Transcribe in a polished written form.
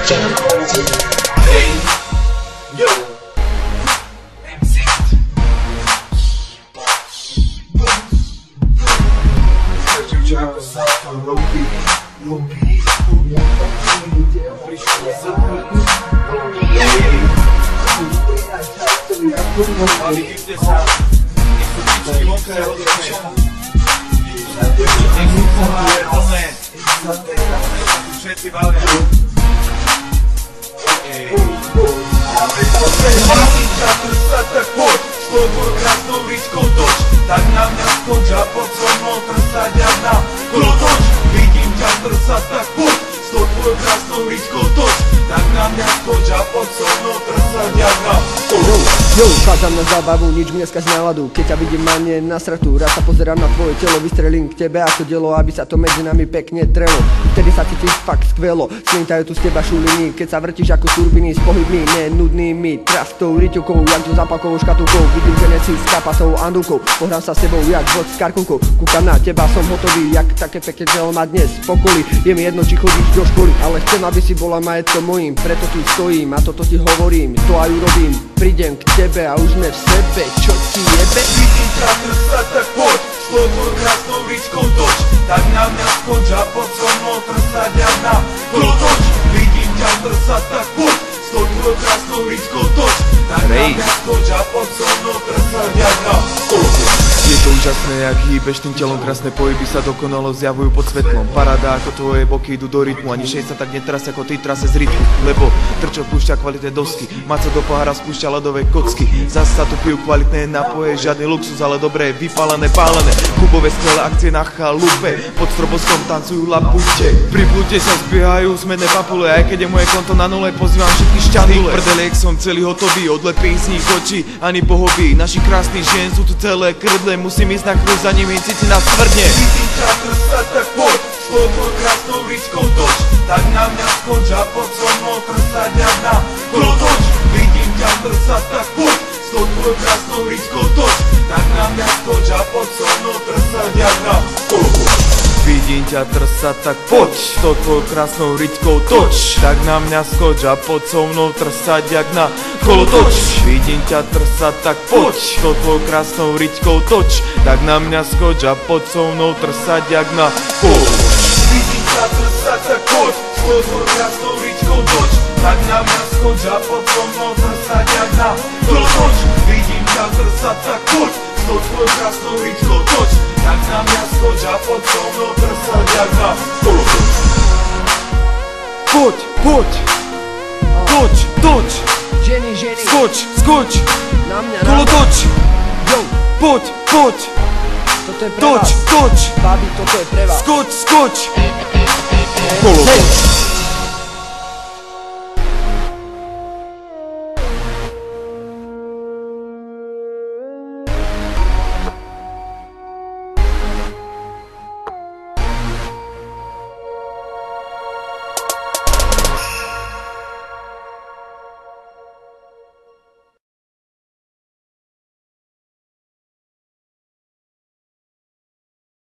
Hey, yo, MC. Jako Saka robi. Ali gdje sam, nisu pički vonka je odličan. Nisu pomajedone, šeti vale. Vidim čatr satak pod, što tvoj krasno vričko doć. Tak nam naskođa pod svom motor sad javna kolotoč. Vidim čatr satak pod, što tvoj krasno vričko doć. Tak nam naskođa pod svom motor sad javna kolotoč. Jo, chádzam na zábavu, nič mi neskaz náladu. Keď ťa vidím mane na stratu, rád sa pozerám na tvoje telo, vystrelím k tebe ako dielo, aby sa to medzi nami pekne trelo. Vtedy sa cítiš fakt skvelo, slintajú tu z teba šuliny, keď sa vrtíš ako turbiny s pohybmi nenudnými. Trastou, riťovkou, jak so zápakovou škatulkou, vidím, že nesi s kapasou andulkou. Pohrám sa s tebou jak vod s karkunkou, kúkam na teba, som hotový, jak také pekne žel ma dnes v okolí. Je mi jedno, či chodíš do školy, ale chcem, aby si bola majetkom mojím, preto tu stojím a toto ti hovorím, to aj urobím. Prídem k tebe a už sme v sebe, čo ti jebe? Vidím čatr satak pod, što tvoj krasnou vričkou doč. Tak na mňa skoča pod svom motor sad javna kolotoč. Vidím čatr satak pod, što tvoj krasnou vričkou doč. Tak na mňa skoča pod svom motor sad javna kolotoč. Je to úžasné, jak hýbeš tým telom, krásne pohyby sa dokonalo zjavujú pod svetlom. Paráda, ako tvoje boky idú do rytmu, ani šej sa tak netrase ako ty trase z rytmu. Lebo Trčo púšťa kvalitné dosky, Maco do pohára spúšťa ľadové kocky. Zas sa tu pijú kvalitné nápoje, žiadny luxus, ale dobré, vypálené, pálené. Kubové skvelé akcie na chalupe, pod stroboskom tancujú lapute. Pri blúde sa zbiehajú zmenné papule, aj keď je moje konto na nule, pozývam všetky šťandule. Prdeliek som celý hotový, odlepím z nich oči, ani pohoby. Naši krásni žien sú tu celé krdle, musím ísť na kruh za nimi, cíti nás tvrdne. Vidím čatr satak pod, što tvoj krasnou vričkou doč. Tak na mňa skoča pod svom motor sad javna kolotoč. Vidím čatr satak pod, što tvoj krasnou vričkou doč. Tak na mňa skoča pod svom motor sad javna kolotoč. Vidím ťa trsa, tak poď, to tvojou krásnou riťkou toč. Tak na mňa skoč a pod so mnou trsať jak na kolotoč. Vidím ťa trsa, tak poď, to tvojou krásnou riťkou toč. Tak na mňa skoč a pod so mnou trsať jak na kolotoč. Vidím ťa trsa, tak poď, to tvojou krásnou riťkou toč. Tak na mňa skoč a pod so mnou trsať jak na kolotoč. Vidím ťa trsa, tak poď, to tvojou krásnou riťkou toč. Tak na mňa skoč a pod so mnou trsať jak na kolotoč. Poď, poď, toč, toč. Ženy, skoč, skoč, na mňa, kolotoč. Jo, poď, poď, toto je pre toč, vás. toč. Babi, toto je pre vás. Skoč, skoč, kolotoč.